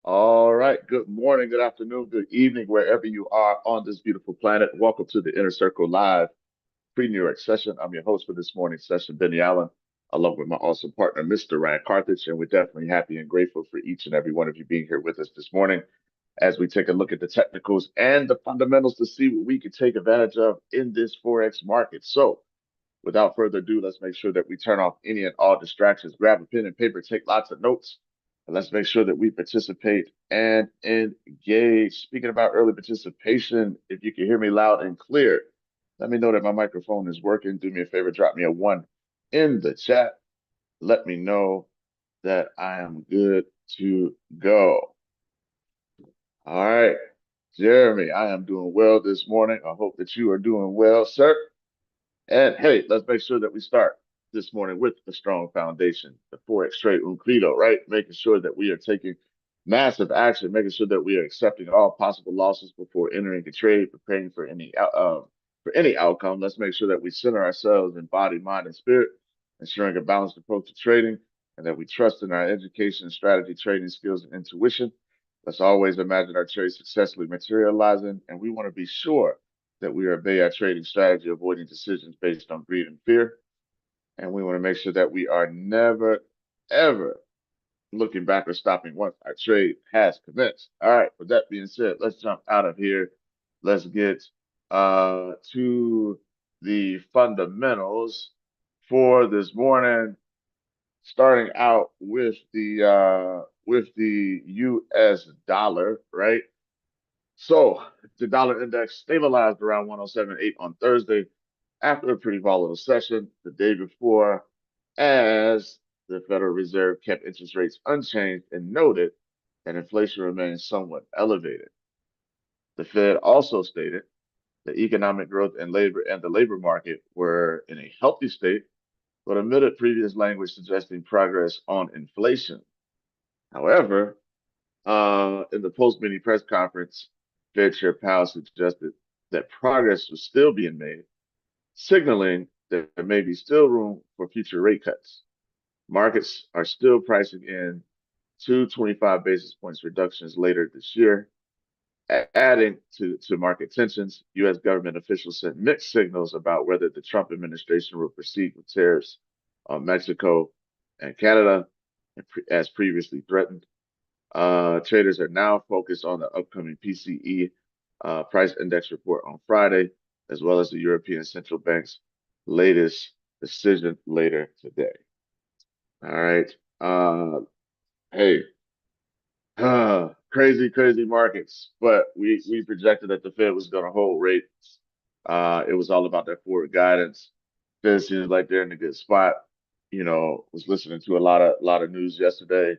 All right. Good morning, good afternoon, good evening, wherever you are on this beautiful planet. Welcome to the Inner Circle Live pre-New York session. I'm your host for this morning's session, Benny Allen, along with my awesome partner, Mr. Ryan Carthage. And we're definitely happy and grateful for each and every one of you being here with us this morning as we take a look at the technicals and the fundamentals to see what we can take advantage of in this Forex market. So, without further ado, let's make sure that we turn off any and all distractions. Grab a pen and paper, take lots of notes, and let's make sure that we participate and engage. Speaking about early participation, if you can hear me loud and clear, let me know that my microphone is working. Do me a favor, drop me a one in the chat. Let me know that I am good to go. All right, Jeremy, I am doing well this morning. I hope that you are doing well, sir. And hey, let's make sure that we start this morning with a strong foundation, the Forex trade un credo, right? Making sure that we are taking massive action, making sure that we are accepting all possible losses before entering a trade, preparing for any outcome. Let's make sure that we center ourselves in body, mind, and spirit, ensuring a balanced approach to trading, and that we trust in our education, strategy, trading skills, and intuition. Let's always imagine our trades successfully materializing, and we want to be sure that we obey our trading strategy, avoiding decisions based on greed and fear. And we want to make sure that we are never, ever looking back or stopping once our trade has commenced. All right, with that being said, let's jump out of here. Let's get to the fundamentals for this morning, starting out with the US dollar, right? So the dollar index stabilized around 107.8 on Thursday after a pretty volatile session the day before, as the Federal Reserve kept interest rates unchanged and noted that inflation remains somewhat elevated. The Fed also stated that economic growth and the labor market were in a healthy state, but omitted previous language suggesting progress on inflation. However, in the post-meeting press conference, Fed Chair Powell suggested that progress was still being made, signaling that there may be still room for future rate cuts. Markets are still pricing in 225 basis points reductions later this year. Adding to market tensions, U.S. government officials sent mixed signals about whether the Trump administration will proceed with tariffs on Mexico and Canada, as previously threatened. Traders are now focused on the upcoming PCE price index report on Friday, as well as the European Central Bank's latest decision later today. All right. Hey, crazy markets, but we projected that the Fed was going to hold rates. It was all about that forward guidance. Fed seems like they're in a good spot. Was listening to a lot of news yesterday.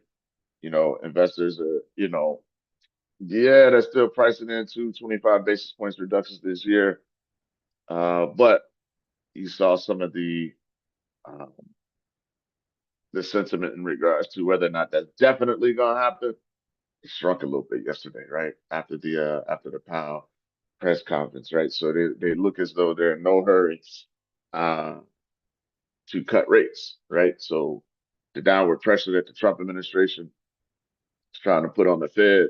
Investors are, yeah, they're still pricing in 225 basis points reductions this year. But you saw some of um, the sentiment in regards to whether or not that's definitely going to happen. It shrunk a little bit yesterday, right? After the Powell press conference, right? So they look as though they're in no hurry uh, to cut rates, right? So the downward pressure that the Trump administration is trying to put on the Fed,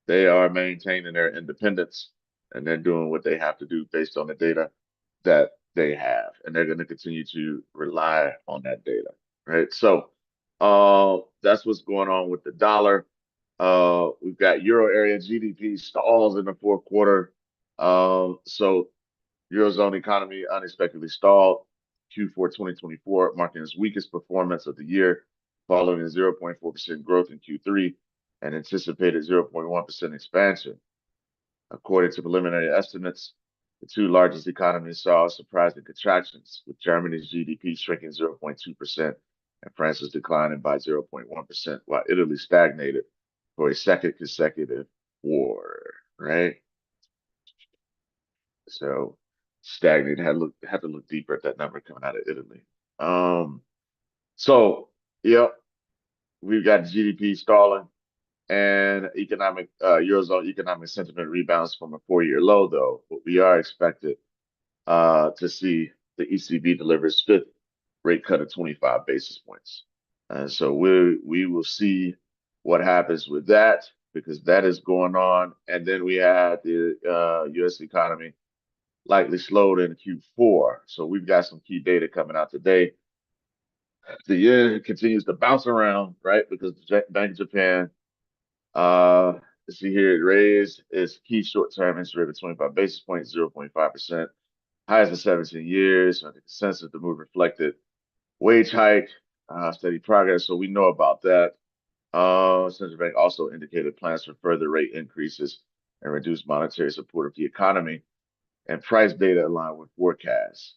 they are maintaining their independence and they're doing what they have to do based on the data that they have, and they're going to continue to rely on that data, right? So that's what's going on with the dollar. We've got Euro area GDP stalls in the fourth quarter. So Eurozone economy unexpectedly stalled Q4 2024, marking its weakest performance of the year, following a 0.4% growth in Q3 and anticipated 0.1% expansion. According to preliminary estimates, the two largest economies saw surprising contractions, with Germany's GDP shrinking 0.2% and France's declining by 0.1%, while Italy stagnated for a second consecutive war, right? So stagnant had to look deeper at that number coming out of Italy. Um, so yeah, we've got GDP stalling and economic Eurozone economic sentiment rebounds from a 4-year low, though. But we are expected to see the ECB deliver its fifth rate cut of 25 basis points. And so we will see what happens with that. because that is going on. And then we had the U.S. economy likely slowed in Q4. So we've got some key data coming out today. The yen continues to bounce around, right? Because the Bank of Japan, uh, see here, it raised its key short-term interest rate by 25 basis points, 0.5%, highest in 17 years. So the consensus, the move reflected wage hike, steady progress. So we know about that. Central Bank also indicated plans for further rate increases and reduced monetary support of the economy, and price data aligned with forecasts.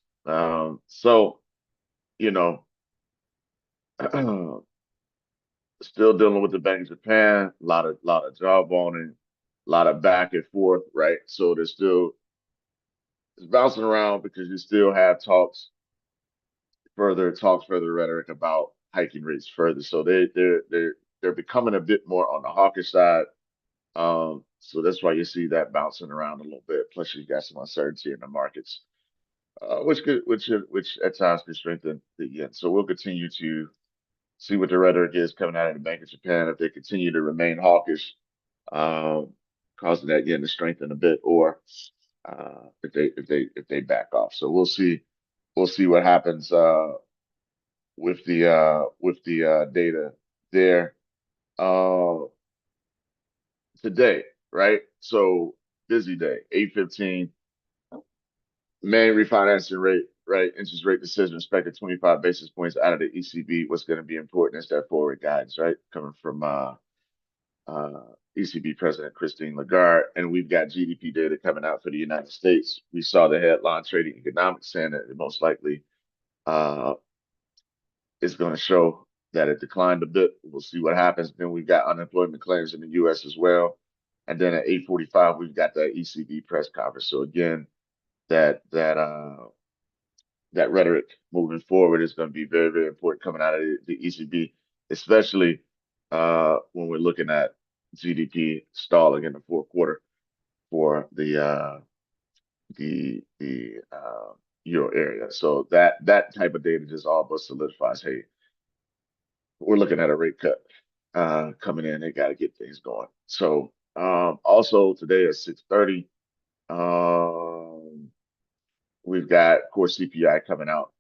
So, you know, still dealing with the Bank of Japan, a lot of jawboning, a lot of back and forth, right? So there's still it's bouncing around because you still have further rhetoric about hiking rates further. So they're becoming a bit more on the hawkish side. So that's why you see that bouncing around a little bit. Plus, you got some uncertainty in the markets, which at times could strengthen the yen. So we'll continue to see what the rhetoric is coming out of the Bank of Japan. If they continue to remain hawkish, um, causing that yen to strengthen a bit, or if they back off. So we'll see what happens with the data there uh, today, right? So busy day, 8:15. Main refinancing rate, right? Interest rate decision expected 25 basis points out of the ECB. What's going to be important is that forward guidance, right? Coming from uh, ECB President Christine Lagarde. And we've got GDP data coming out for the United States. We saw the headline Trading Economics saying that it most likely uh, is going to show that it declined a bit. We'll see what happens. Then we've got unemployment claims in the U.S. as well. And then at 8:45, we've got that ECB press conference. So again, that rhetoric moving forward is going to be very, very important coming out of the ECB, especially when we're looking at GDP stalling in the fourth quarter for the euro area. So that type of data just all but solidifies, hey, we're looking at a rate cut coming in. They got to get things going. So also today at 6:30, we've got core CPI coming out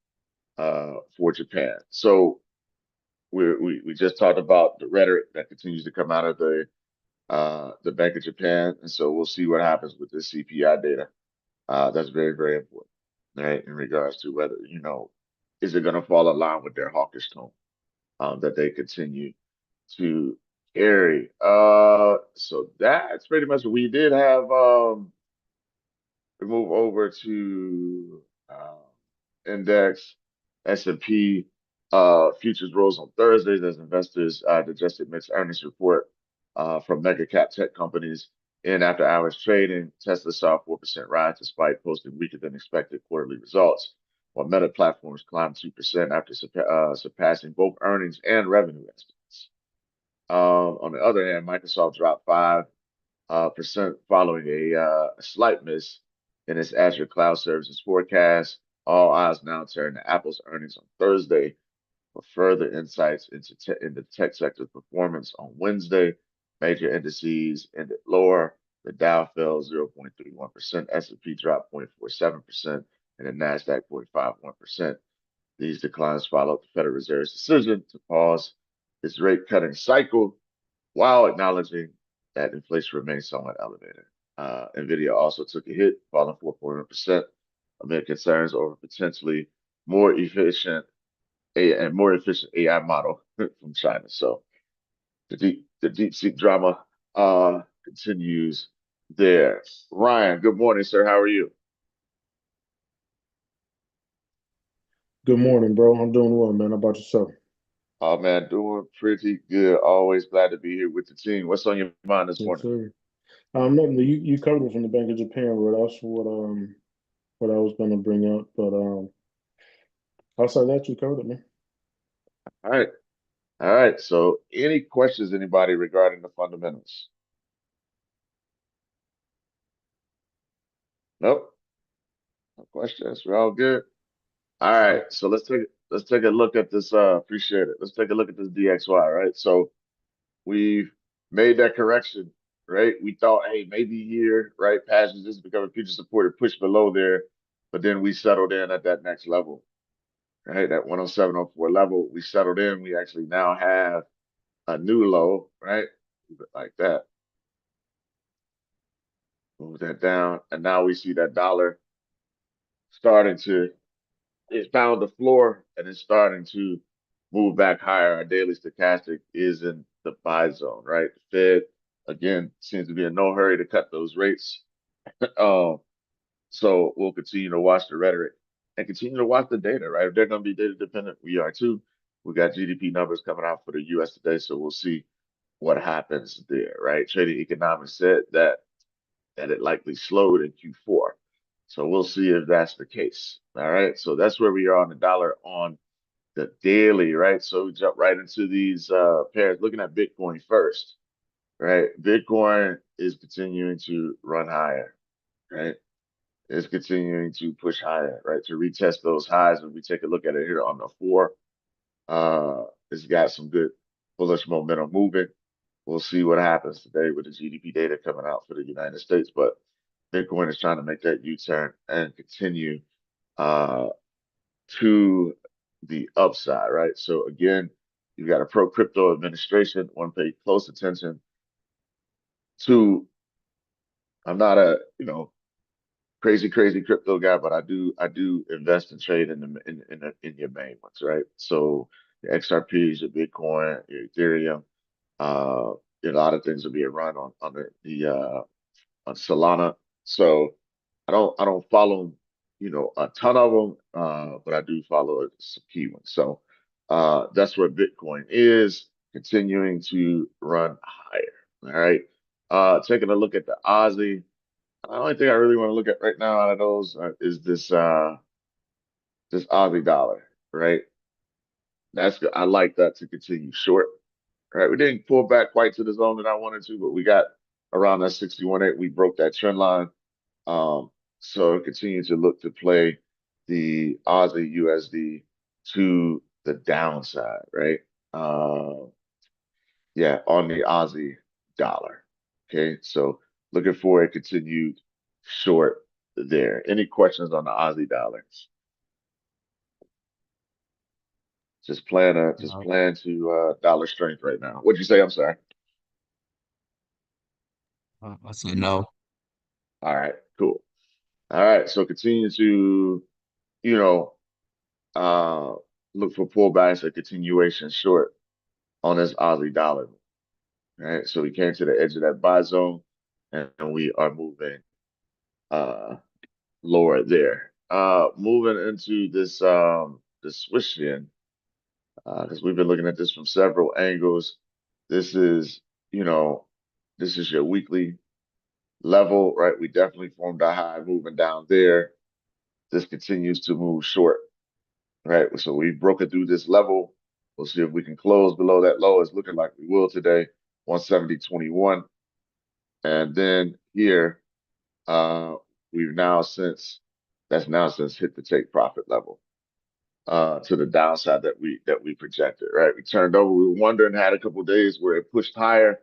for Japan. So we just talked about the rhetoric that continues to come out of the Bank of Japan, and so we'll see what happens with this CPI data. That's very, very important, right? In regards to whether is it going to fall in line with their hawkish tone that they continue to carry. So that's pretty much what we did have. We move over to index S&P futures rose on Thursdays as investors digested mixed earnings report from mega cap tech companies. In after hours trading, Tesla saw a 4% rise despite posting weaker than expected quarterly results, while Meta platforms climbed 2% after surpassing both earnings and revenue estimates. On the other hand, Microsoft dropped 5% following a slight miss in its Azure cloud services forecast. All eyes now turn to Apple's earnings on Thursday for further insights into tech sector's performance on Wednesday. Major indices ended lower. The Dow fell 0.31%, S&P dropped 0.47%, and the Nasdaq 0.51%. These declines followed the Federal Reserve's decision to pause its rate cutting cycle while acknowledging that inflation remains somewhat elevated. Nvidia also took a hit, falling 4.1% amid concerns over potentially more efficient more efficient AI model from China. So the deep seek drama continues there. Ryan, good morning, sir. How are you? Good morning, bro. I'm doing well, man. How about yourself? Oh man, doing pretty good. Always glad to be here with the team. What's on your mind this Yes, morning? sir. Nothing. You covered it from the Bank of Japan, bro. That's what I was gonna bring up. But outside that, you covered it, man. All right. All right. So any questions, anybody regarding the fundamentals? Nope. No questions. We're all good. All right. So let's take a look at this. Appreciate it. Let's take a look at this DXY, right? So we've made that correction right? We thought, hey, maybe here, right? Passions this become a future supported push below there, but then we settled in at that next level, right? That 107.04 level, we settled in. We actually now have a new low, right? Leave it like that. Move that down, and now we see that dollar starting to it found the floor and it's starting to move back higher. Our daily stochastic is in the buy zone, right? The Fed again seems to be in no hurry to cut those rates. Um, so we'll continue to watch the rhetoric and continue to watch the data, right? If they're going to be data dependent, we are too. We got GDP numbers coming out for the U.S. today, so we'll see what happens there, right? Trading Economics said that it likely slowed in Q4. So we'll see if that's the case. All right. So that's where we are on the dollar on the daily, right? So we jump right into these pairs, looking at Bitcoin first, right? Bitcoin is continuing to run higher, right? It's continuing to push higher, right? To retest those highs. When we take a look at it here on the 4, it's got some good bullish momentum moving. We'll see what happens today with the GDP data coming out for the United States, but Bitcoin is trying to make that U-turn and continue uh, to the upside, right? So again, you got a pro crypto administration. Want to pay close attention to. I'm not a crazy crypto guy, but I do invest and trade in your main ones, right? So your XRPs, your Bitcoin, your Ethereum. Uh, a lot of things are being run on the on Solana. So I don't follow a ton of them, but I do follow some key ones. So that's where Bitcoin is continuing to run higher. All right. Taking a look at the Aussie. The only thing I really want to look at right now out of those is this Aussie dollar, right? I like that to continue short. Right, we didn't pull back quite to the zone that I wanted to, but we got around that 61.8. We broke that trend line. Um, so continue to look to play the Aussie USD to the downside, right? Yeah, on the Aussie dollar. Okay, so looking for a continued short there. Any questions on the Aussie dollar? Just No, plan to dollar strength right now. What'd you say? I'm sorry. I said no. All right, cool. All right, so continue to, you know, uh, look for pullbacks or continuation short on this Aussie dollar. Right, so we came to the edge of that buy zone, and we are moving uh lower there. Moving into this Swiss yen, because we've been looking at this from several angles. This is, you know, this is your weekly level, right? We definitely formed a high moving down there. This continues to move short, right? So we broke it through this level. We'll see if we can close below that low. It's looking like we will today, 170.21. And then here, uh, we've now since that's now since hit the take profit level to the downside that we projected, right? We turned over. We were wondering, had a couple of days where it pushed higher,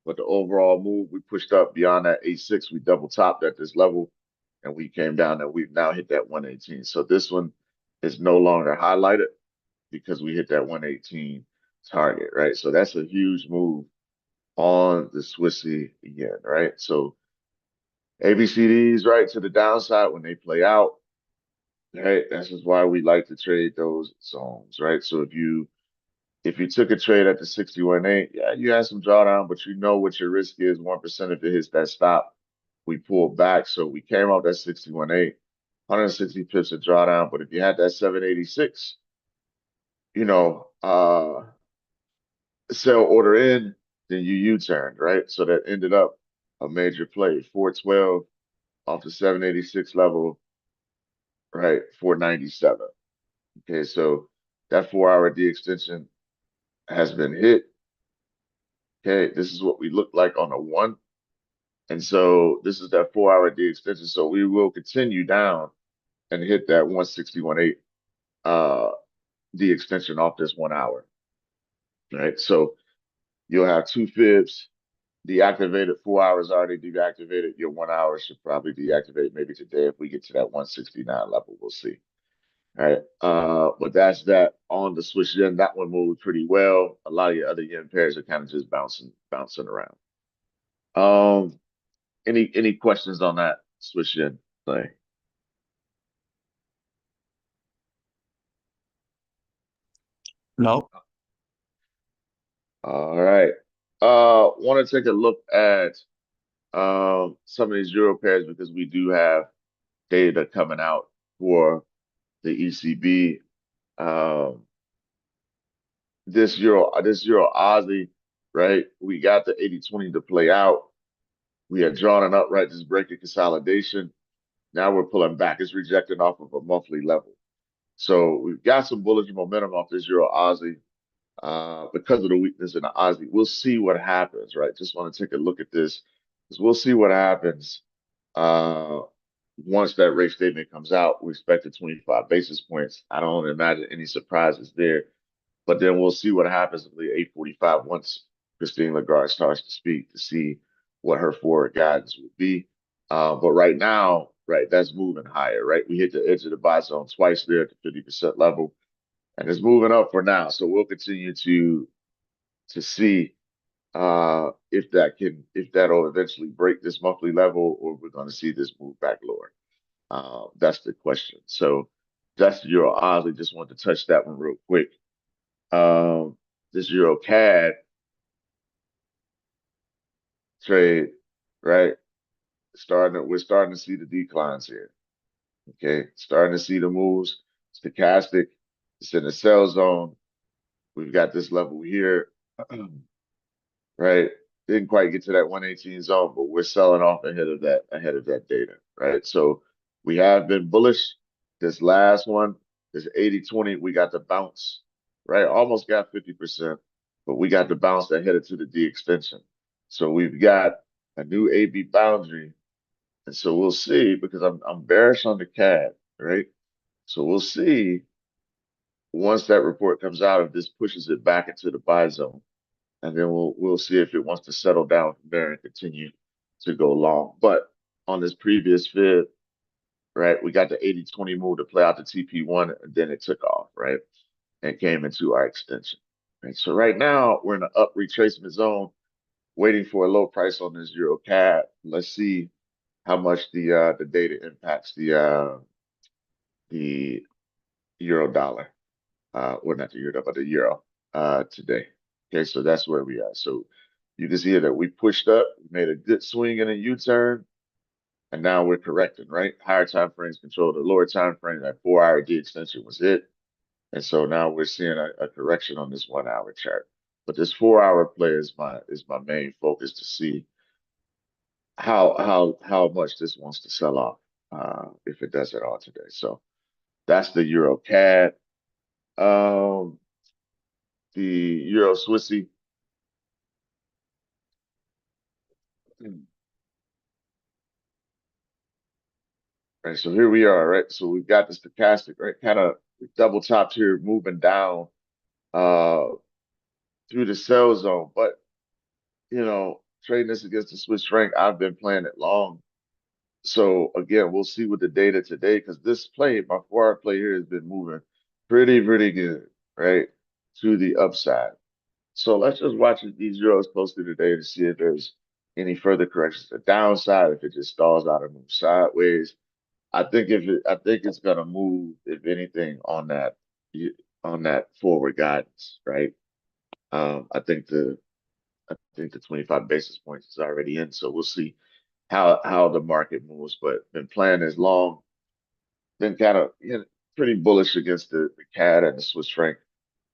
but the overall move we pushed up beyond that 86. We double topped at this level, and we came down and we've now hit that 118. So this one is no longer highlighted because we hit that 118 target, right? So that's a huge move on the Swissy yen, right? So ABCDs, right, to the downside when they play out, right? This is why we like to trade those zones, right? So if you took a trade at the 61.8, yeah, you had some drawdown, but you know what your risk is, 1% if it hits that stop. We pulled back, so we came off that 61.8, 160 pips of drawdown. But if you had that 786, you know, sell order in, then you U-turned, right? So that ended up a major play, 412 off the 786 level, right? 497. Okay, so that 4 hour D extension has been hit. Okay, this is what we look like on a one. And so this is that 4 hour D extension. So we will continue down and hit that 161.8 D extension off this 1 hour. Right. So you'll have two fibs deactivated. 4 hours already deactivated. Your 1 hour should probably deactivate maybe today if we get to that 169 level. We'll see. All right. But that's that on the Swiss yen. That one moved pretty well. A lot of your other yen pairs are kind of just bouncing around. Um, any questions on that Swiss yen play? No. All right. Want to take a look at some of these euro pairs because we do have data coming out for the ECB. Um, this euro Aussie, right? We got the 80-20 to play out. We had drawn an upright, just breaking consolidation. Now we're pulling back. It's rejecting off of a monthly level. So we've got some bullish momentum off this euro Aussie because of the weakness in the Aussie. We'll see what happens, right? Just want to take a look at this because we'll see what happens uh, once that rate statement comes out. We expect 25 basis points. I don't imagine any surprises there. But then we'll see what happens at the 8:45 once Christine Lagarde starts to speak to see what her forward guidance would be. But right now, right, that's moving higher, right? We hit the edge of the buy zone twice there at the 50% level, and it's moving up for now. So we'll continue to see if that'll eventually break this monthly level, or we're going to see this move back lower. That's the question. So that's your odds. I just wanted to touch that one real quick. Um, this Euro CAD trade, right? We're starting to see the declines here. Okay, starting to see the moves. Stochastic, it's in the sell zone. We've got this level here, right? Didn't quite get to that 118 zone, but we're selling off ahead of that data, right? So we have been bullish. This last one, this 80-20, we got the bounce, right? Almost got 50%, but we got the bounce that headed to the D extension. So we've got a new AB boundary. And so we'll see because I'm bearish on the CAD, right? So we'll see once that report comes out if this pushes it back into the buy zone. And then we'll see if it wants to settle down from there and continue to go long. But on this previous fib, right, we got the 80-20 move to play out the TP1, and then it took off, right, and came into our extension. Right. So right now we're in an up retracement zone, waiting for a low price on this Euro CAD. Let's see how much the data impacts the euro dollar. Well, not the euro, but the euro today. Okay, so that's where we are. So you can see that we pushed up, we made a good swing and a U-turn, and now we're correcting, right? Higher time frames control the lower time frame. That 4 hour D extension was it. And so now we're seeing a correction on this 1 hour chart. But this 4 hour play is my main focus to see how much this wants to sell off, if it does at all today. So that's the Euro CAD. Um, the Euro Swissy. Right, so here we are, right? So we've got the stochastic, right? Kind of double topped here, moving down uh through the sell zone. But trading this against the Swiss franc, I've been playing it long. So again, we'll see with the data today because this play, my 4 hour play here has been moving pretty good, right? To the upside. So let's just watch these euros closely today to see if there's any further corrections to the downside, if it just stalls out and moves sideways. I think it's gonna move, if anything, on that forward guidance, right? I think the 25 basis points is already in, so we'll see how the market moves. But been playing as long, been kind of pretty bullish against the CAD and the Swiss franc.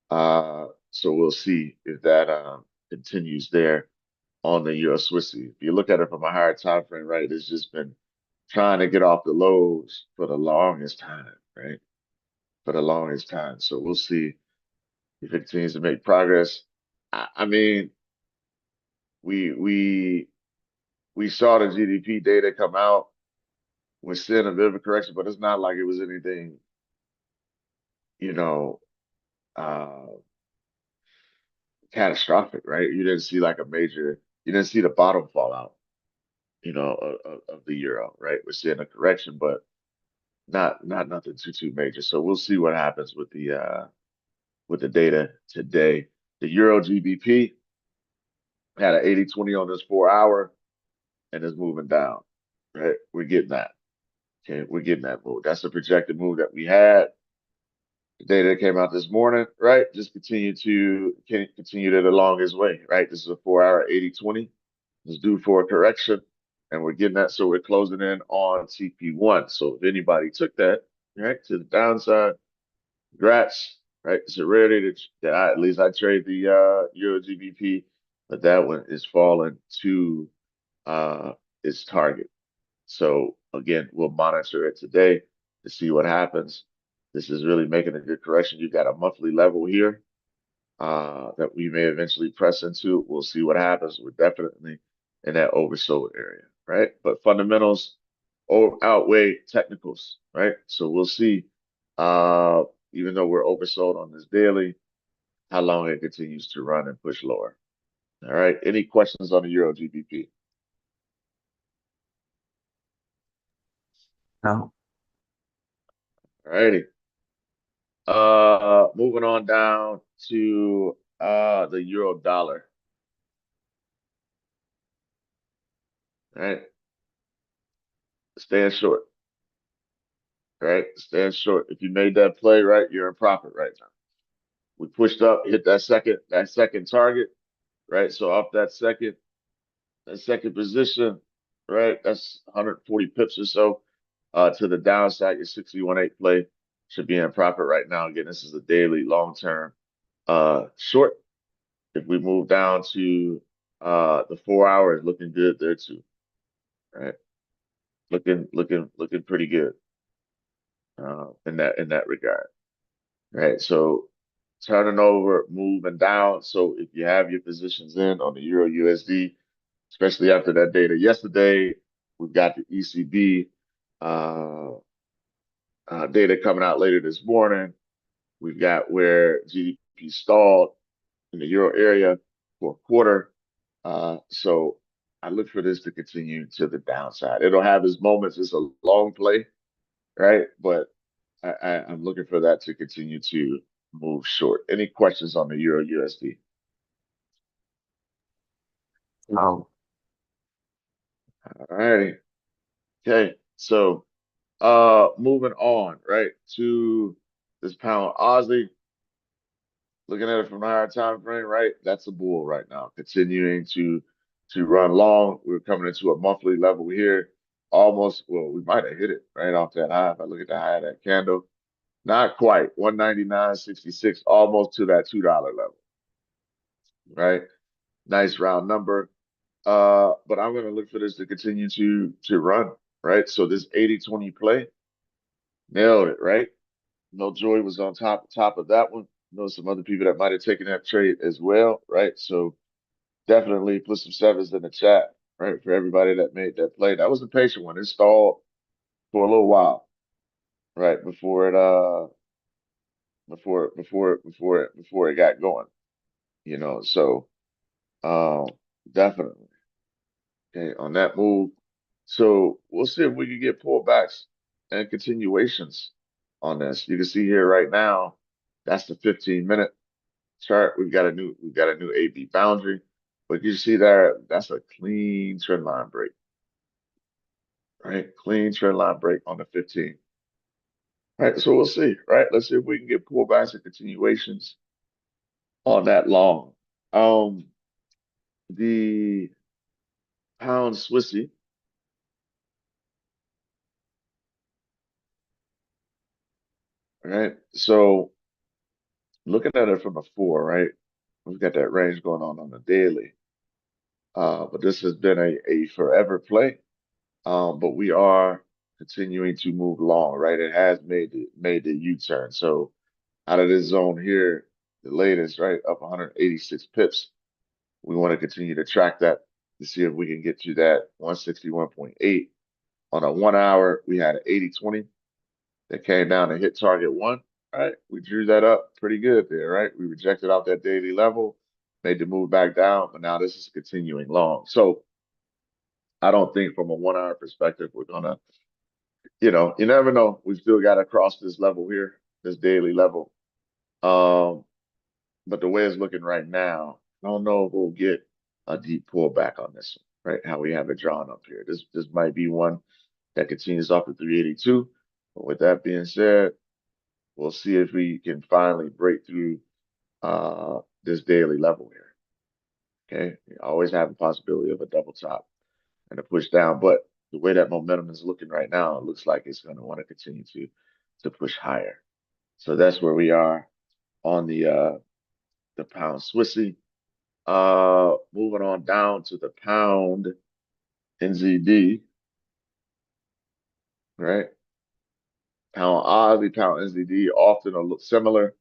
So we'll see if that continues there on the Euro Swissy. If you look at it from a higher time frame, right, it's just been trying to get off the lows for the longest time, right? For the longest time. So we'll see if it continues to make progress. I mean, we we we saw the GDP data come out. We're seeing a bit of a correction, but it's not like it was anything, you know, uh, catastrophic, right? You didn't see like a major you didn't see the bottom fall out, of the euro, right? We're seeing a correction, but not nothing too major. So we'll see what happens with the data today. The euro GBP had an 80-20 on this 4 hour and is moving down, right? We're getting that. Okay, we're getting that move. That's the projected move that we had. The data that came out this morning, right? Just continued it along his way, right? This is a 4 hour 80-20. It's due for a correction, and we're getting that. So we're closing in on TP1. So if anybody took that, right, to the downside, congrats, right? It's a rarity that at least I trade the Euro GBP, but that one is falling to its target. So again, we'll monitor it today to see what happens. This is really making a good correction. You've got a monthly level here that we may eventually press into. We'll see what happens. We're definitely in that oversold area, right? But fundamentals outweigh technicals, right? So we'll see, even though we're oversold on this daily, how long it continues to run and push lower. All right. Any questions on the Euro GBP? No. All righty. Moving on down to the euro dollar. All right. Stand short. Right? Stand short. If you made that play, right, you're in profit right now. We pushed up, hit that second target, right? So off that second position, right? That's 140 pips or so to the downside. Your 61.8 play should be in profit right now. Again, this is a daily long-term short. If we move down to the 4 hours, looking good there too. Right? Looking pretty good in that regard. Right. So turning over, moving down. So if you have your positions in on the Euro USD, especially after that data yesterday, we've got the ECB uh, data coming out later this morning. We've got where GDP stalled in the euro area for a quarter. So I look for this to continue to the downside. It'll have its moments. It's a long play, right? But I'm looking for that to continue to move short. Any questions on the Euro USD? No. All righty. Okay. So moving on, right, to this pound Aussie. Looking at it from a higher time frame, right? That's a bull right now, continuing to run long. We're coming into a monthly level here. Almost, well, we might have hit it right off that high. If I look at the high of that candle, not quite 199.66, almost to that $2 level, right? Nice round number. But I'm going to look for this to continue to run, right? So this 80-20 play, nailed it, right? No Joy was on top of that one. Know some other people that might have taken that trade as well, right? So definitely put some sevens in the chat, right? For everybody that made that play. That was a patient one. It stalled for a little while, right? Before it got going, So um definitely okay on that move. So we'll see if we can get pullbacks and continuations on this. You can see here right now, that's the 15-minute chart. We've got a new AB boundary, but you see there, that's a clean trend line break, right? Clean trend line break on the 15. Right, so we'll see, right? Let's see if we can get pullbacks and continuations on that long. The pound Swissy, right? So looking at it from a 4, right? We've got that range going on the daily. But this has been a forever play. But we are continuing to move along, right? It has made the U-turn. So out of this zone here, the latest, right, up 186 pips. We want to continue to track that to see if we can get to that 161.8. On a 1 hour, we had an 80-20 that came down to hit target one. Right, we drew that up pretty good there, right? We rejected out that daily level, made the move back down, but now this is continuing long. So I don't think from a 1 hour perspective, we're gonna, you never know. We still got to cross this level here, this daily level. Um, but the way it's looking right now, I don't know if we'll get a deep pullback on this one, right? How we have it drawn up here. This might be one that continues off of 382. But with that being said, we'll see if we can finally break through this daily level here. Okay, you always have the possibility of a double top and a push down, but the way that momentum is looking right now, it looks like it's going to want to continue to push higher. So that's where we are on the pound Swissy. Moving on down to the pound NZD, right? Pound Aussie, pound NZD often look similar,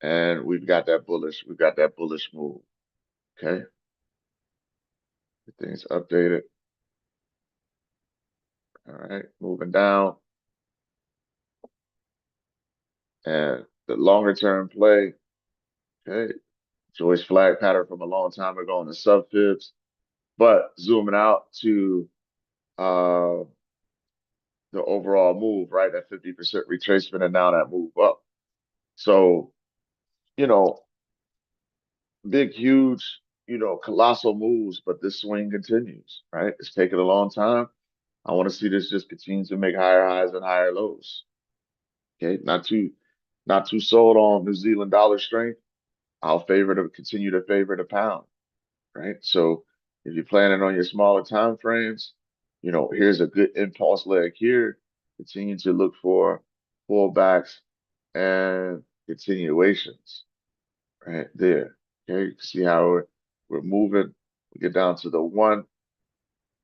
and we've got that bullish move. Okay, everything's updated. All right, moving down, and the longer term play. Okay, Joyce flag pattern from a long time ago on the sub fibs, but zooming out to uh, the overall move, right? That 50% retracement and now that move up. So, you know, big, huge, colossal moves, but this swing continues, right? It's taken a long time. I want to see this just continue to make higher highs and higher lows. Okay, not too sold on New Zealand dollar strength. I'll continue to favor the pound, right? So if you're planning on your smaller time frames, here's a good impulse leg here. Continue to look for pullbacks and continuations right there. Okay, you can see how we're moving. We get down to the 1,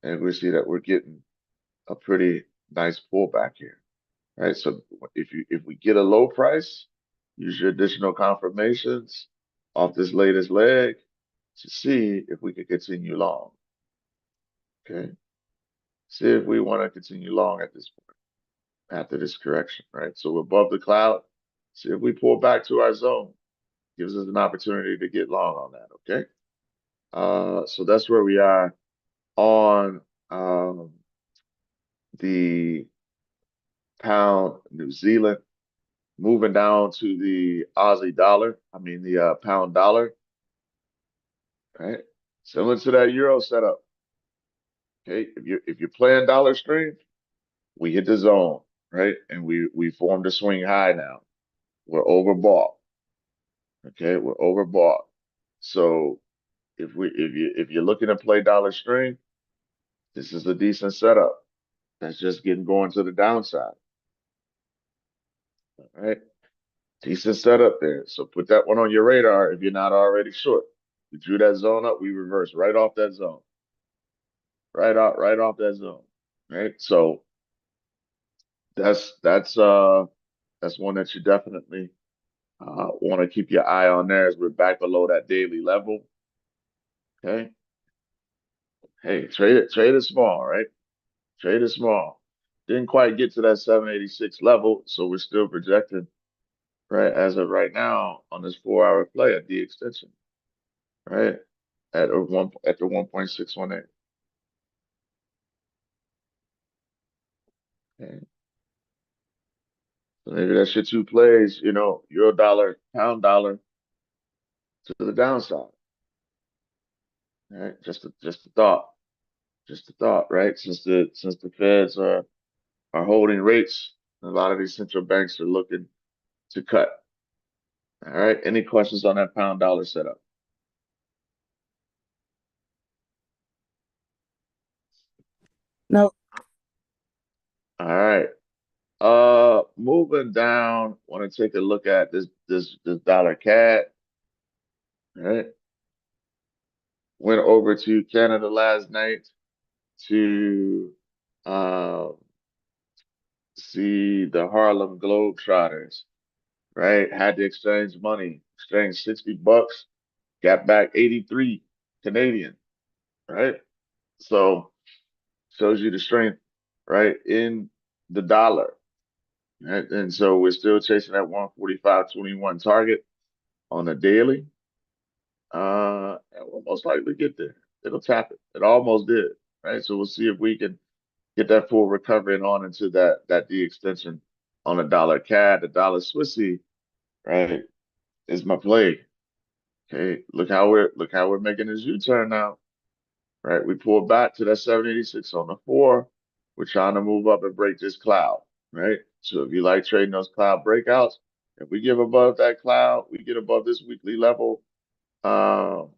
and we see that we're getting a pretty nice pullback here. Right. So if we get a low price, use your additional confirmations off this latest leg to see if we can continue long. Okay. See if we want to continue long at this point after this correction, right? So we're above the cloud. See if we pull back to our zone. Gives us an opportunity to get long on that. Okay. So that's where we are on the pound New Zealand. Moving down to the Aussie dollar, the pound dollar, right? Similar to that euro setup. Okay, if you're playing dollar strength, we hit the zone, right? And we formed a swing high now. We're overbought. Okay, we're overbought. So if you're looking to play dollar strength, this is a decent setup. That's just getting going to the downside. All right. Decent setup there. So put that one on your radar if you're not already short. We drew that zone up, we reversed right off that zone. Right off that zone. Right. So that's one that you definitely want to keep your eye on there as we're back below that daily level. Okay. Hey, trade it small, right? Trade it small. Didn't quite get to that 786 level, so we're still projecting, right, as of right now on this 4-hour play at the extension, right? At the 1.618. Okay. So maybe that's your two plays, euro dollar, pound dollar to the downside. All right, just a thought. Just a thought, right? Since the feds are holding rates, a lot of these central banks are looking to cut. All right. Any questions on that pound dollar setup? No. All right. Moving down, want to take a look at this dollar CAD. All right. Went over to Canada last night to see the Harlem Globetrotters. Right? Had to exchange money, exchange $60, got back 83 Canadian. Right? So shows you the strength, right, in the dollar. Right? And so we're still chasing that 145.21 target on a daily. it will most likely get there. It'll tap it. It almost did, right? So we'll see if we can get that full recovery and on into that D extension on the dollar CAD, the dollar Swissy, right? Is my play. Okay, look how we're making this U-turn now, right? We pulled back to that 786 on the 4. We're trying to move up and break this cloud, right? So if you like trading those cloud breakouts, if we give above that cloud, we get above this weekly level. Um,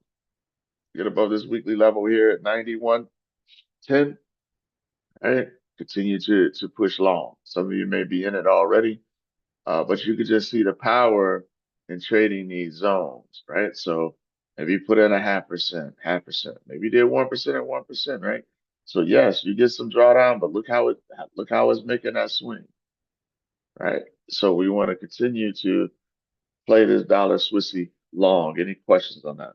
get above this weekly level here at 91.10, right? Continue to push long. Some of you may be in it already, but you could just see the power in trading these zones, right? So if you put in a half percent, maybe you did 1% and 1%, right? So yes, you get some drawdown, but look how it's making that swing, right? So we want to continue to play this dollar Swissy long. Any questions on that?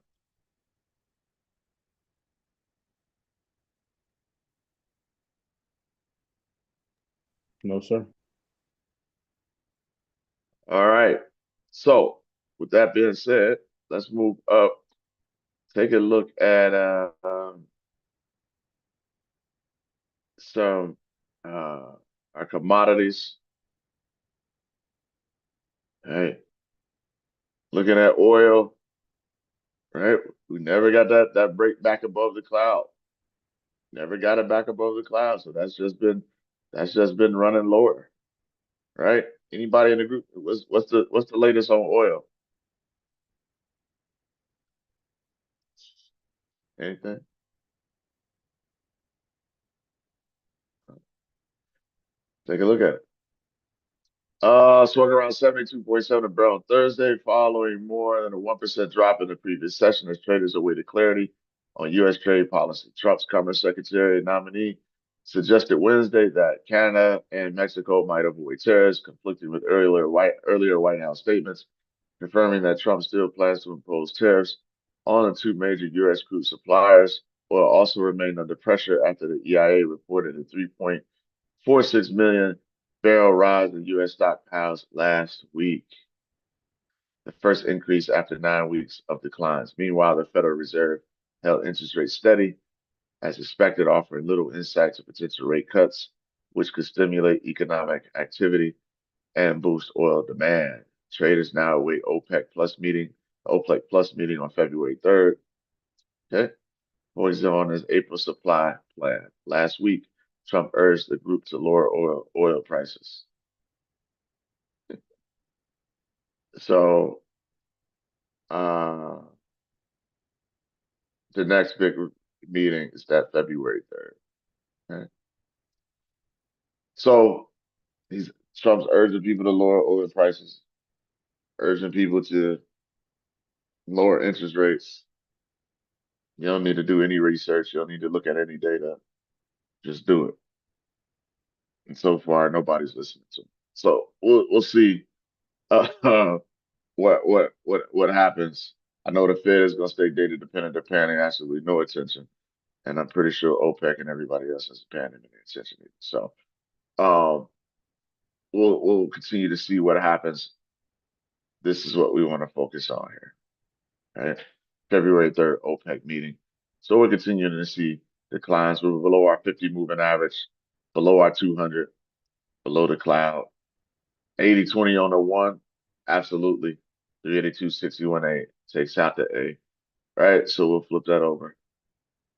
No, sir. All right. So with that being said, let's move up. Take a look at some our commodities. Hey, looking at oil, right? We never got that break back above the cloud. Never got it back above the cloud. So that's just been running lower, right? Anybody in the group? What's the latest on oil? Anything? Take a look at it. Swung around 72.7 a barrel on Thursday, following more than a 1% drop in the previous session as traders awaited clarity on U.S. trade policy. Trump's Commerce Secretary nominee suggested Wednesday that Canada and Mexico might avoid tariffs, conflicting with earlier White House statements, confirming that Trump still plans to impose tariffs on the two major U.S. crude suppliers. Oil also remained under pressure after the EIA reported a 3.46 million barrel rise in U.S. stockpiles last week, the first increase after 9 weeks of declines. Meanwhile, the Federal Reserve held interest rates steady, as expected, offering little insight to potential rate cuts, which could stimulate economic activity and boost oil demand. Traders now await OPEC Plus meeting on February 3rd. Okay. Voices on his April supply plan. Last week, Trump urged the group to lower oil prices. So the next big meeting is that February 3rd. Okay? So Trump's urging people to lower oil prices, urging people to lower interest rates. You don't need to do any research. You don't need to look at any data. Just do it. And so far, nobody's listening to him. So we'll see uh, what happens. I know the Fed is going to stay data dependent. They're paying absolutely no attention, and I'm pretty sure OPEC and everybody else isn't paying any attention either. So um, we'll continue to see what happens. This is what we want to focus on here. Right? February 3rd, OPEC meeting. So we're continuing to see declines. We're below our 50 moving average, below our 200, below the cloud. 80-20 on the one, absolutely. 382.61.8 takes out the A. Right? So we'll flip that over.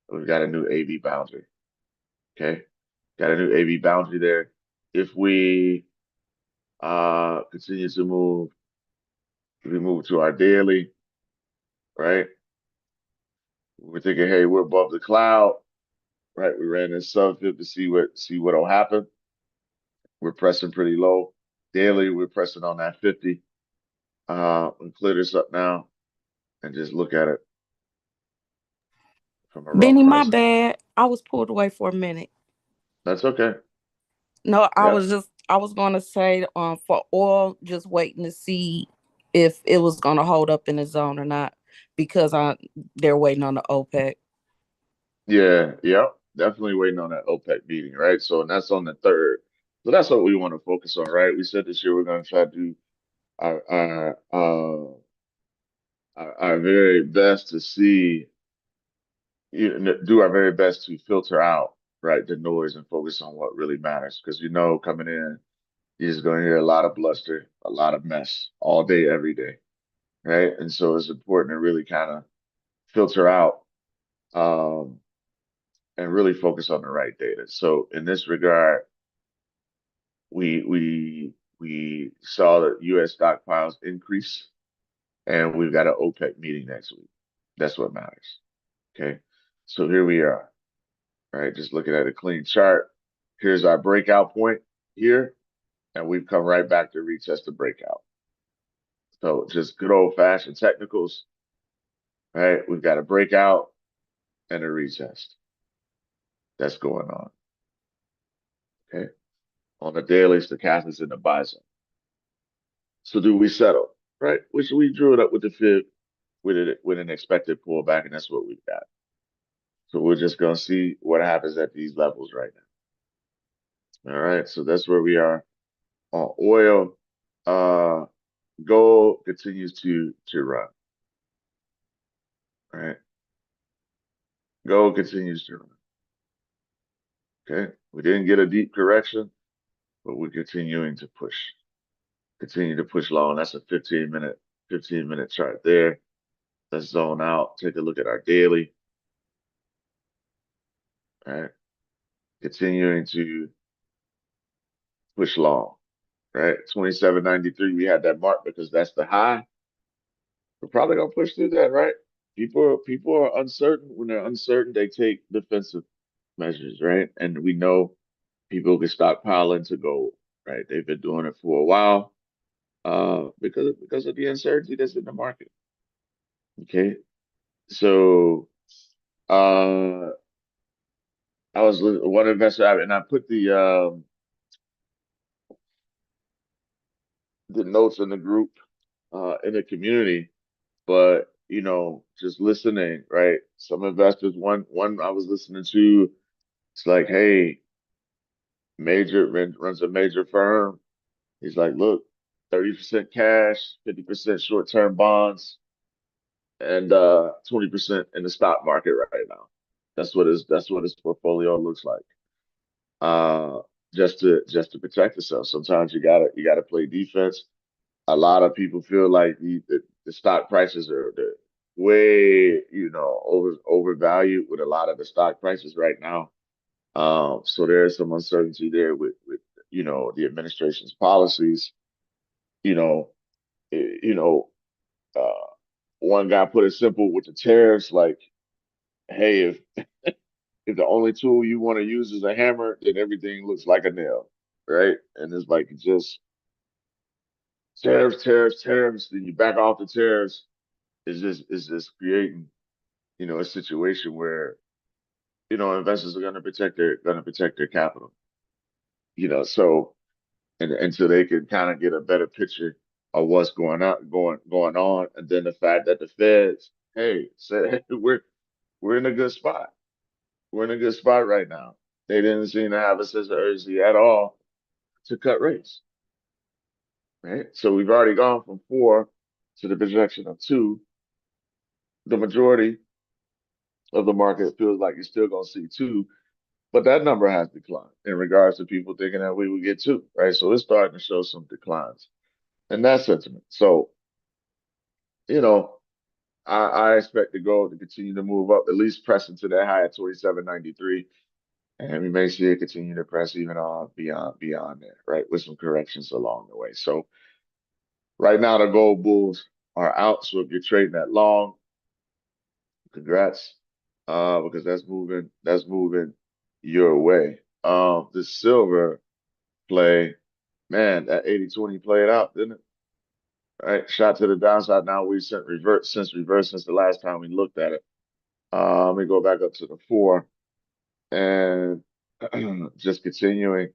We've got a new AB boundary. Okay? Got a new AB boundary there. If we continue to move, if we move to our daily, right? We're thinking, hey, we're above the cloud, right? We ran this sub to see what'll happen. We're pressing pretty low. Daily, we're pressing on that 50. We'll clear this up now and just look at it from a raw Benny, my pricing. bad. I was pulled away for a minute. That's okay. No, Yeah. I was gonna say for oil, just waiting to see if it was gonna hold up in the zone or not, because they're waiting on the OPEC. Yeah. Yep. Definitely waiting on that OPEC meeting, right? So, and that's on the 3rd. So that's what we want to focus on, right? We said this year we're going to try to do our our very best to see, do our very best to filter out, right, the noise and focus on what really matters. Because coming in, you're just going to hear a lot of bluster, a lot of mess all day, every day, right? And so it's important to really kind of filter out um, and really focus on the right data. So in this regard, we saw that U.S. stockpiles increase, and we've got an OPEC meeting next week. That's what matters. Okay, so here we are. All right, just looking at a clean chart. Here's our breakout point here, and we've come right back to retest the breakout. So just good old fashioned technicals, right? We've got a breakout and a retest. That's going on. Okay. On the daily, stochastics in the buy zone. So do we settle? Right? Which we drew it up with the fib with an expected pullback, and that's what we've got. So we're just gonna see what happens at these levels right now. All right, so that's where we are on oil. Gold continues to run. All right. Gold continues to run. Okay. We didn't get a deep correction, but we're continuing to push. Continue to push long. That's a 15-minute chart there. Let's zone out. Take a look at our daily. All right. Continuing to push long. Right. 27.93. We had that mark because that's the high. We're probably gonna push through that, right? People are uncertain. When they're uncertain, they take defensive measures, right? And we know people can stockpile into gold, right? They've been doing it for a while, because of the uncertainty that's in the market. Okay, so I was one investor, and I put the notes in the group, in the community, but just listening, right? Some investors, one I was listening to, it's like, hey, runs a major firm. He's like, look, 30% cash, 50% short-term bonds, and 20% in the stock market right now. That's what his portfolio looks like. Uh, just to protect yourself. Sometimes you gotta play defense. A lot of people feel like the stock prices are way overvalued with a lot of the stock prices right now. So there is some uncertainty there with the administration's policies. You know, eh, you know, uh, one guy put it simple with the tariffs, like, hey, if the only tool you want to use is a hammer, then everything looks like a nail, right? And it's like just tariffs, tariffs, tariffs. Then you back off the tariffs. It's just creating a situation where investors are going to protect their capital. So and until they can kind of get a better picture of what's going on, and then the fact that the Feds, hey, said, hey, we're in a good spot. We're in a good spot right now. They didn't seem to have a sense of urgency at all to cut rates, right? So we've already gone from 4 to the projection of 2. The majority of the market feels like you're still going to see 2, but that number has declined in regards to people thinking that we would get 2, right? So it's starting to show some declines in that sentiment. So, you know, I expect the gold to continue to move up, at least press into that high at 27.93. And we may see it continue to press even on beyond there, right? With some corrections along the way. So right now the gold bulls are out. So if you're trading that long, congrats. Because that's moving your way. The silver play, man, that 80-20 played out, didn't it? Right. Shot to the downside. Now we've since the last time we looked at it. Let me go back up to the 4 and just continuing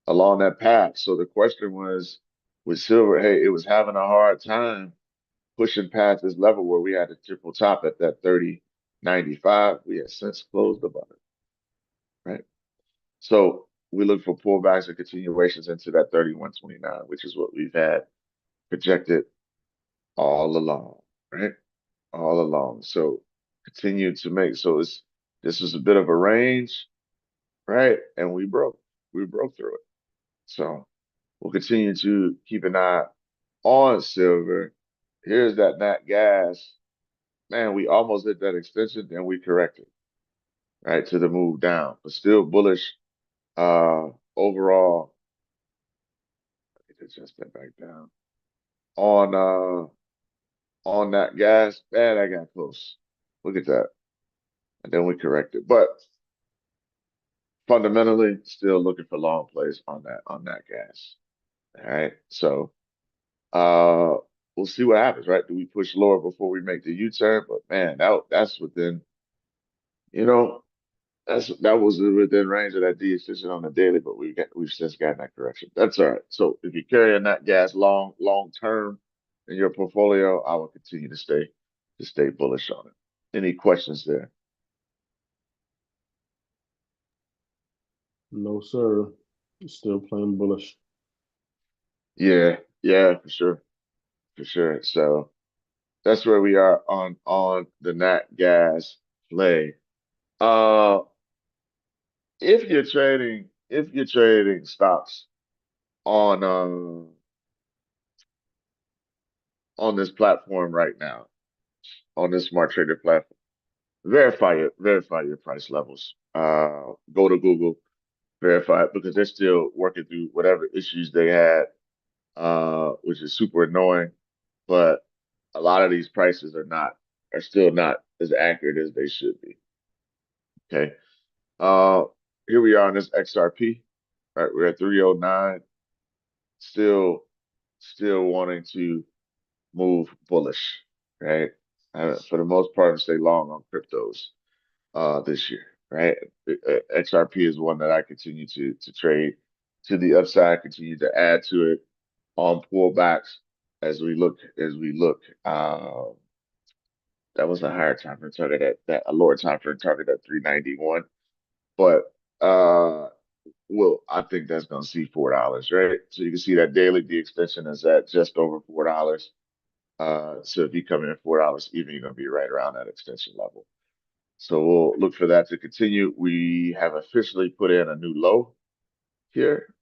along that path. So the question was with silver, hey, it was having a hard time pushing past this level where we had a triple top at that 30.95. We have since closed above it, right? So we look for pullbacks and continuations into that 31.29, which is what we've had projected all along, right? all along. So continue to make, so this is a bit of a range, right? And we broke through it. So we'll continue to keep an eye on silver. Here's that nat gas. Man, we almost hit that extension and we corrected, right, to the move down, but still bullish overall. Let me adjust that back down. On that gas, man, I got close. Look at that. And then we corrected. But fundamentally, still looking for long plays on that gas. All right. So uh we'll see what happens, right? Do we push lower before we make the U-turn? But man, that's within, you know, that was within range of that D extension on the daily, but we've since gotten that correction. That's all right. So if you're carrying that gas long term in your portfolio, I will continue to stay bullish on it. Any questions there? No, sir. Still playing bullish. Yeah, yeah, for sure. For sure. So that's where we are on the nat gas play. Uh if you're trading stocks on this platform right now, on this smart trader platform, verify your price levels. Go to Google, verify it because they're still working through whatever issues they had, which is super annoying. But a lot of these prices are still not as accurate as they should be. Okay. Uh, Here we are on this XRP. Right, we're at 309. Still wanting to move bullish. Right. For the most part, stay long on cryptos this year. Right. XRP is one that I continue to trade to the upside. Continue to add to it on pullbacks as we look. That was a higher time frame target that a lower time frame target at 391. But well, I think that's gonna see $4, right? So you can see that daily D extension is at just over $4. So if you come in at $4 even, you're gonna be right around that extension level. So we'll look for that to continue. We have officially put in a new low here.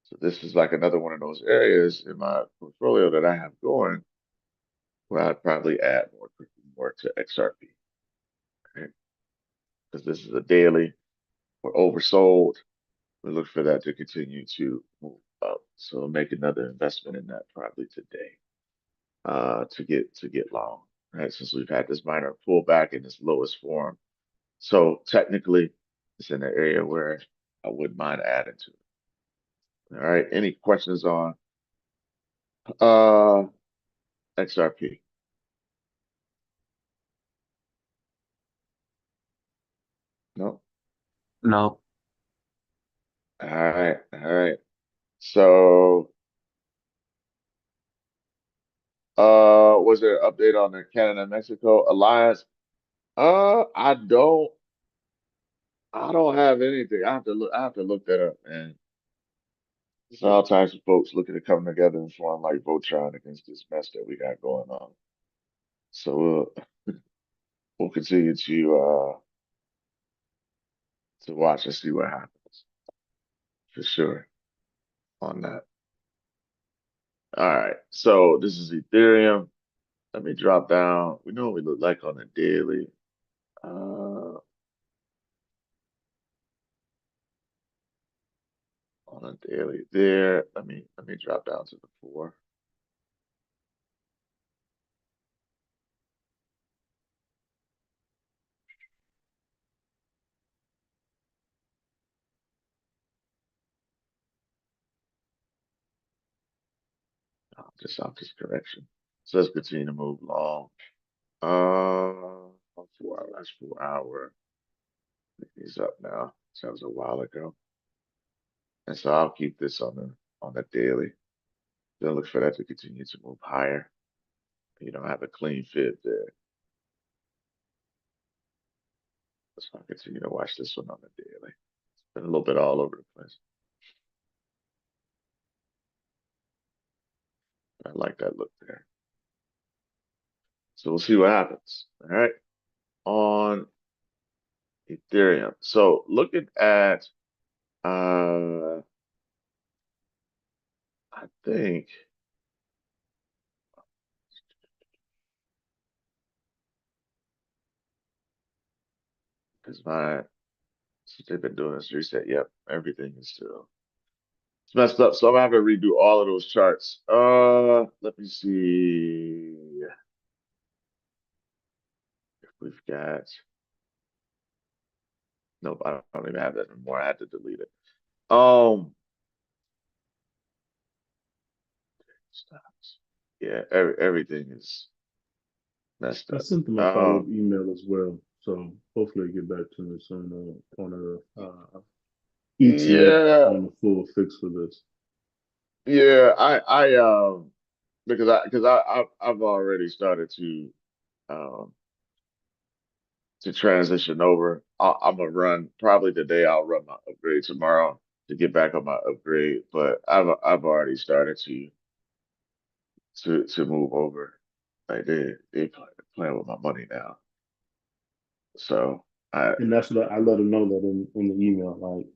So this is like another one of those areas in my portfolio that I have going where I'd probably add more to XRP, right? Because this is a daily. We're oversold. We look for that to continue to move up. So make another investment in that probably today, to get long, right? Since we've had this minor pullback in its lowest form. So technically it's in an area where I wouldn't mind adding to it. All right. Any questions on uh XRP? No? No. All right. All right. So was there an update on the Canada Mexico alliance? I don't have anything. I have to look that up, man. There's all types of folks looking to come together and form like Voltron against this mess that we got going on. So we'll continue to watch and see what happens for sure on that. All right. So this is Ethereum. Let me drop down. We know what we look like on the daily. On a daily there. Let me drop down to the 4. Just off this correction. So let's continue to move along. 4 hour. That's 4 hour. He's up now. So that was a while ago. And so I'll keep this on the daily. Then look for that to continue to move higher. You don't have a clean fit there. So I'll continue to watch this one on the daily. It's been a little bit all over the place. I like that look there. So we'll see what happens. All right. On Ethereum. So looking at I think because my since they've been doing this reset, yep, everything is still it's messed up. So I'm gonna have to redo all of those charts. Let me see if we've got nope, I don't even have that anymore. I had to delete it. Um stocks. Yeah, everything is messed I up. sent them a follow-up email as well, so hopefully they get back to me soon on a ETA Yeah, on the full fix for this. yeah, I've already started um to transition over. I'm gonna run probably today. I'll run my upgrade tomorrow to get back on my upgrade, but I've already started to move over. Like playing with my money now. So I And that's what I let them know that in the email. Like,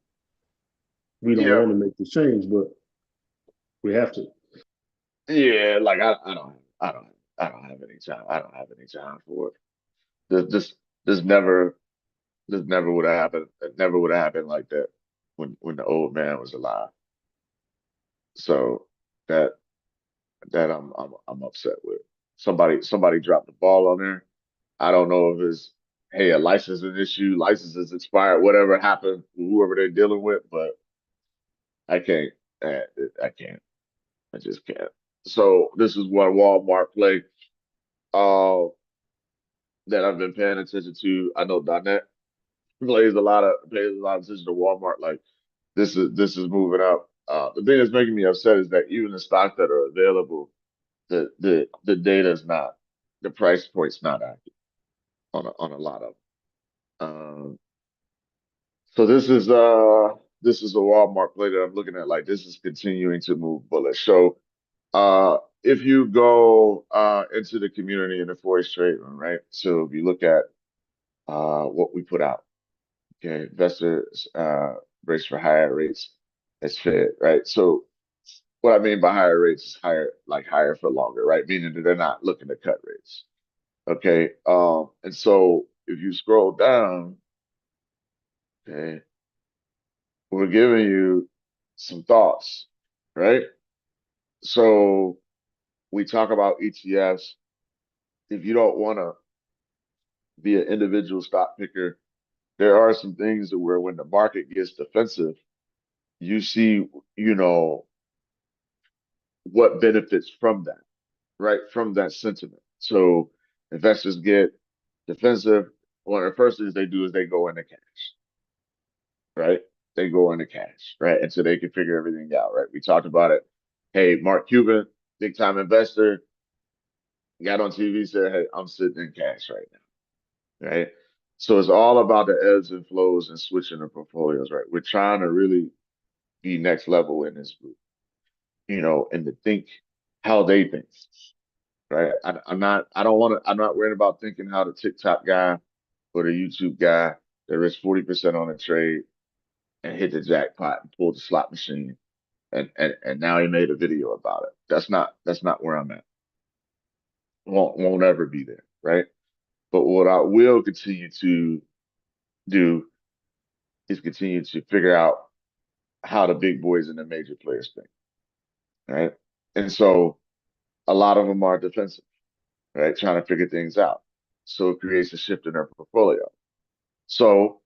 we don't yeah want to make the change, but we have to. yeah like I don't have any time. I don't have any time for it. This this this never this never would have happened. It never would have happened like that when the old man was alive. So that that I'm upset with. Somebody dropped the ball on there. I don't know if it's hey a licensing issue, license is expired, whatever happened, whoever they're dealing with, but I can't. uh, I can't. I just can't. So this is one Walmart play uh, that I've been paying attention to. I know Donnet pays a lot of attention to Walmart. Like this is moving up. The thing that's making me upset is that even the stocks that are available, the data is not, the price point's not accurate on a lot of them. So this is a Walmart play that I'm looking at. Like this is continuing to move bullish. So if you go into the community in the Forex trade room, right? So if you look at what we put out, okay, investors brace for higher rates as Fed, right? So what I mean by higher rates is higher, like higher for longer, right? Meaning that they're not looking to cut rates. Okay. And so if you scroll down, okay, we're giving you some thoughts, right? So we talk about ETFs. If you don't want to be an individual stock picker, there are some things that where when the market gets defensive, you see, you know, what benefits from that, right? From that sentiment. So investors get defensive. One of the first things they do is they go into cash, right? They go into cash, right? And so they can figure everything out, right? We talked about it. Hey, Mark Cuban, big time investor, got on TV, said, hey, I'm sitting in cash right now, right? So it's all about the ebbs and flows and switching the portfolios, right? We're trying to really be next level in this group, you know, and to think how they think, right? I don't want to, I'm not worried about thinking how the TikTok guy or the YouTube guy that risked 40% on a trade and hit the jackpot and pulled the slot machine and now he made a video about it. That's not where I'm at. Won't ever be there, right? But what I will continue to do is continue to figure out how the big boys and the major players think, right? And so a lot of them are defensive, right? Trying to figure things out. So it creates a shift in their portfolio. So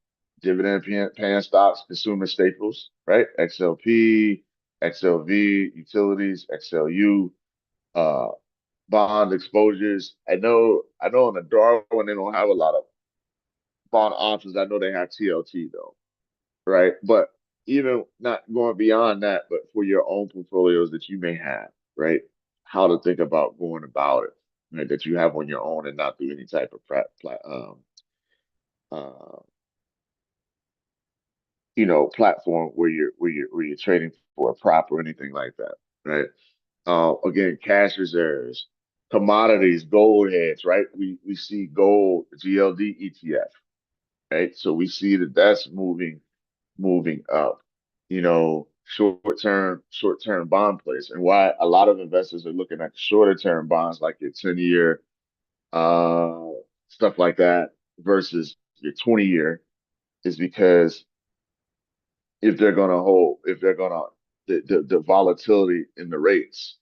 paying stocks, consumer staples, right? XLP, XLV, utilities, XLU, uh, bond exposures. I know on the Darwin they don't have a lot of bond options. I know they have TLT though, right? But even not going beyond that, but for your own portfolios that you may have, right? How to think about going about it, right? That you have on your own and not through any type of uh, platform where you're trading for a prop or anything like that, right? Again, cash reserves. commodities, gold hedge, right? We see gold GLD ETF, right? So we see that that's moving up. Short term bond plays, and why a lot of investors are looking at shorter term bonds like your 10-year, uh, stuff like that versus your 20-year is because if they're gonna the volatility in the rates,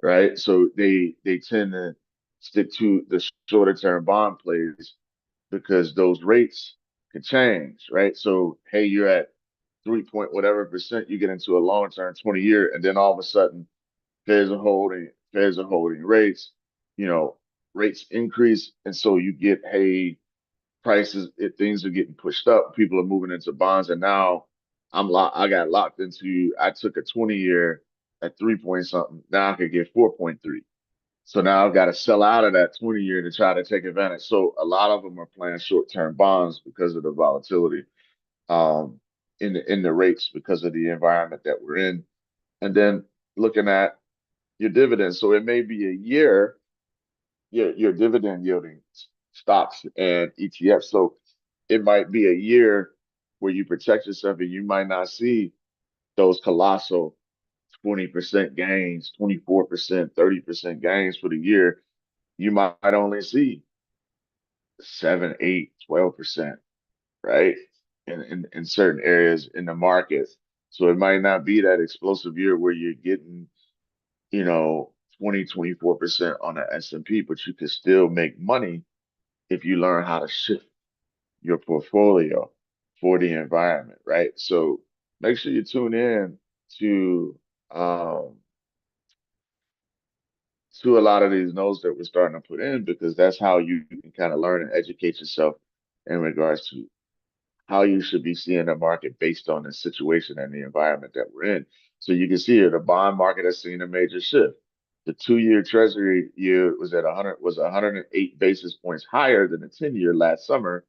right? So they tend to stick to the shorter term bond plays because those rates can change, right? So hey, you're at 3 point whatever percent, you get into a long term 20-year, and then all of a sudden feds are holding rates, you know, rates increase, and so you get, hey, things are getting pushed up, people are moving into bonds, and now I got locked into, I took a 20-year at 3 point something, now I could get 4.3. So now I've got to sell out of that 20-year to try to take advantage. So a lot of them are playing short-term bonds because of the volatility, um, in the rates, because of the environment that we're in. And then looking at your dividends. So it may be a year, your dividend yielding stocks and ETFs. So it might be a year where you protect yourself and you might not see those colossal 20% gains, 24%, 30% gains for the year. You might only see 7, 8, 12%, right? In certain areas in the market. So it might not be that explosive year where you're getting, 20, 24% on the S&P, but you can still make money if you learn how to shift your portfolio for the environment, right? So make sure you tune in to um, to a lot of these notes that we're starting to put in, because that's how you can kind of learn and educate yourself in regards to how you should be seeing the market based on the situation and the environment that we're in. So you can see here the bond market has seen a major shift. The 2-year Treasury yield was 108 basis points higher than the 10-year last summer.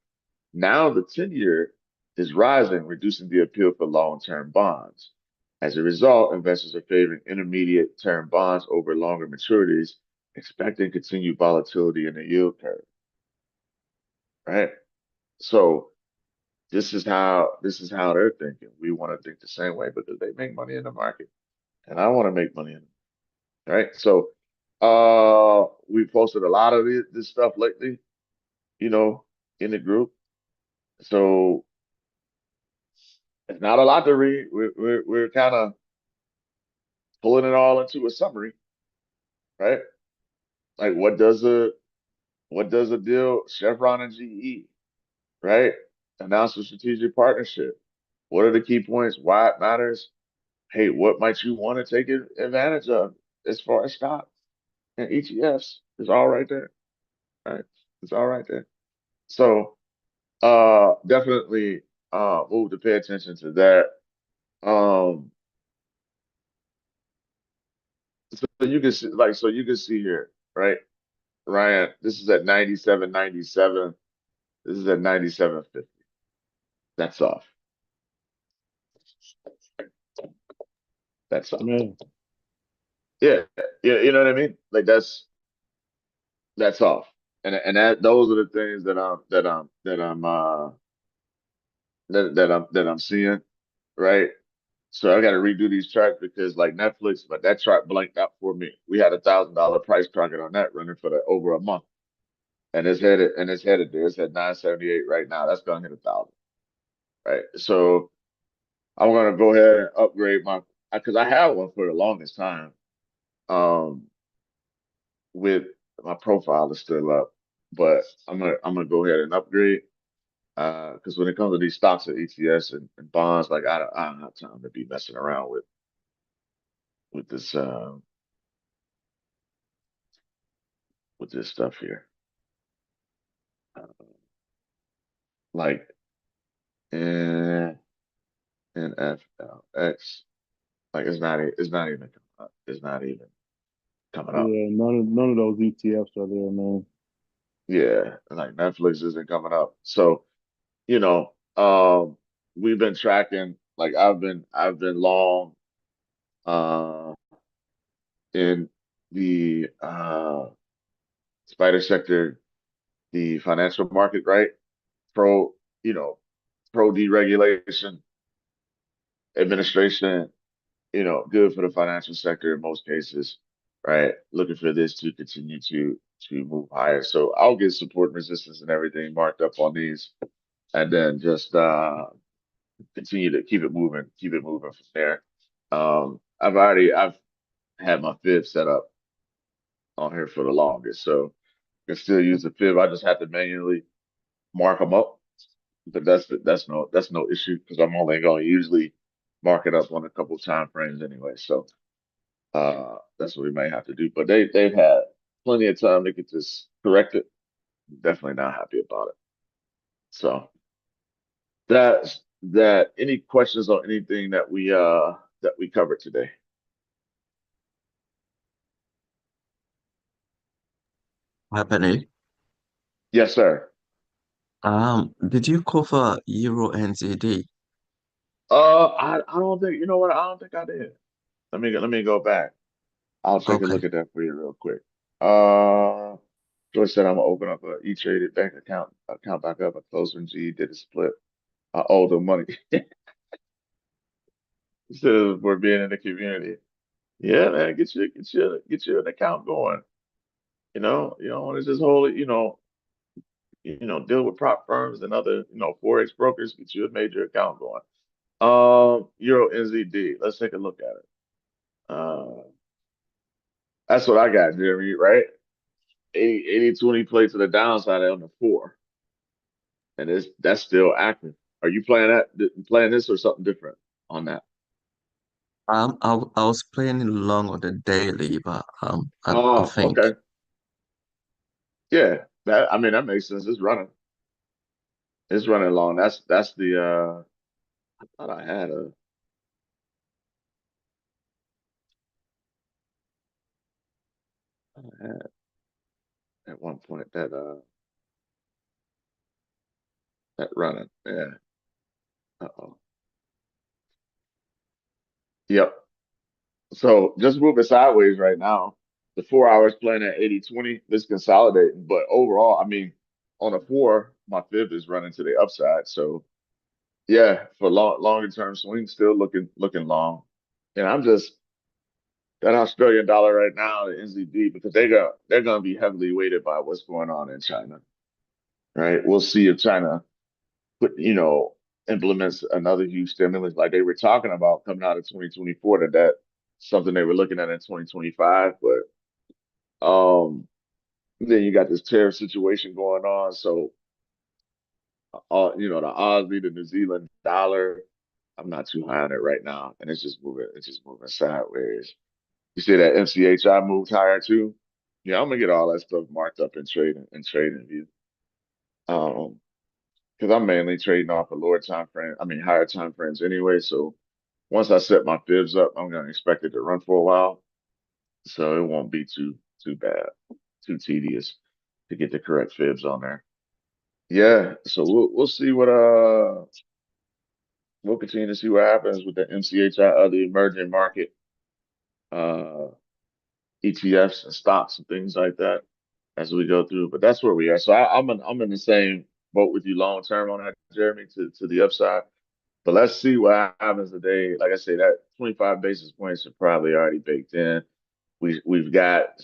Now the 10-year is rising, reducing the appeal for long-term bonds. As a result, investors are favoring intermediate-term bonds over longer maturities, expecting continued volatility in the yield curve. Right? So this is how they're thinking. We want to think the same way because they make money in the market, and I want to make money in it. Right? So we posted a lot of this stuff lately, you know, in the group. So it's not a lot to read. We're kind of pulling it all into a summary, right? Like what does a deal Chevron and GE, right? Announce a strategic partnership. What are the key points? Why it matters? Hey, what might you want to take advantage of as far as stocks and ETFs? It's all right there, right? It's all right there. So definitely move to pay attention to that. Um so you can see here, right? Ryan, this is at 97.97. This is at 97.50. That's off. That's off. Man, Yeah, yeah, you know what I mean? Like that's off. And those are the things that I'm seeing, right? So I got to redo these charts because like Netflix, but that chart blanked out for me. We had $1,000 price target on that running for over a month, and it's headed there. It's at 978 right now. That's gonna hit 1,000, right? So I'm gonna go ahead and upgrade my, because I have one for the longest time. Um, with my profile is still up, but I'm gonna go ahead and upgrade. Because when it comes to these stocks and ETFs and bonds, like I don't have time to be messing around with this with this stuff here. Uh, like in NFLX, like it's not even coming up. It's not even coming up. yeah, none of those ETFs are there, man. Yeah, like Netflix isn't coming up. So, you know, um, we've been tracking, like I've been long uh in the spider sector, the financial market, right? Pro, you know, pro deregulation administration, good for the financial sector in most cases, right? Looking for this to continue to move higher. So I'll get support and resistance and everything marked up on these, and then just continue to keep it moving from there. I've had my fib set up on here for the longest, so I can still use the fib. I just have to manually mark them up, but that's no issue because I'm only going to usually mark it up on a couple time frames anyway. So that's what we may have to do. But they've had plenty of time to get this corrected. Definitely not happy about it. So that's that. Any questions on anything that we covered today? Happening. Yes, sir. Did you cover Euro NZD? I don't think you know what I don't think I did. Let me go back. I'll take a Okay. look at that for you real quick. Uh, Joyce said I'm gonna open up a E-Traded bank account back up. I closed when G did a split. I owe the money. Instead for being in the community. Yeah, man, get you an account going. You don't want to just hold it. Deal with prop firms and other forex brokers. Get you a major account going. Euro NZD. Let's take a look at it. That's what I got, Jeremy. Right? 80 20 play to the downside on the 4, and that's still active. Are you playing this or something different on that? I was playing along on the daily, but I Oh, think okay. Yeah, that I mean that makes sense. It's running. It's running along. That's the I thought I had at one point that running. Yeah. Uh-oh. Yep. So just moving sideways right now. The 4 hours playing at 80 20. This consolidating, but overall, I mean, on a 4, my fib is running to the upside. So yeah, for longer term swing, still looking long. And I'm just that Australian dollar right now, the NZD, because they're gonna be heavily weighted by what's going on in China, right? We'll see if China implements another huge stimulus like they were talking about coming out of 2024. That something they were looking at in 2025, but then you got this tariff situation going on. So the Aussie, the New Zealand dollar, I'm not too high on it right now, and it's just moving sideways. You see that MCHI moved higher too. Yeah, I'm gonna get all that stuff marked up in trading view. Um, because I'm mainly trading off a lower time frame, I mean higher time frames anyway. So once I set my fibs up, I'm gonna expect it to run for a while. So it won't be too bad, too tedious to get the correct fibs on there. Yeah, so we'll see what we'll continue to see what happens with the MCHI other emerging market uh ETFs and stocks and things like that as we go through. But that's where we are. So I'm in the same boat with you long term on that, Jeremy, to the upside. But let's see what happens today. Like I say, that 25 basis points are probably already baked in. We've got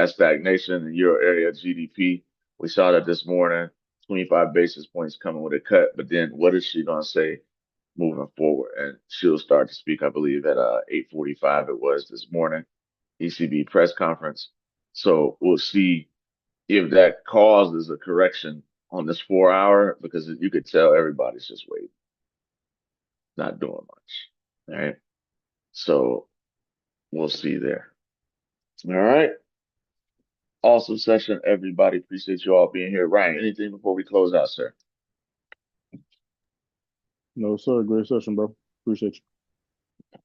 stagnation in Euro area GDP. We saw that this morning, 25 basis points coming with a cut. But then what is she gonna say moving forward? And she'll start to speak, I believe, at 8:45 it was this morning, ECB press conference. So we'll see if that causes a correction on this 4 hour because you could tell everybody's just waiting, not doing much. All right. So we'll see there. All right. Awesome session, everybody. Appreciate you all being here. Ryan, anything before we close out, sir? No, sir. Great session, bro. Appreciate you.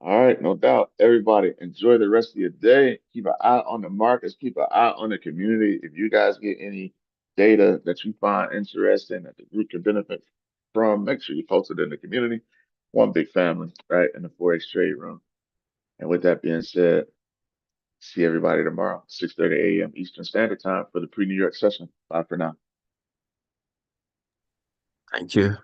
All right, no doubt. Everybody, enjoy the rest of your day. Keep an eye on the markets. Keep an eye on the community. If you guys get any data that you find interesting that the group can benefit from, make sure you post it in the community. One big family, right, in the Forex trade room. And with that being said, See everybody tomorrow, 6:30 a.m. Eastern Standard Time for the pre-New York session. Bye for now. Thank you.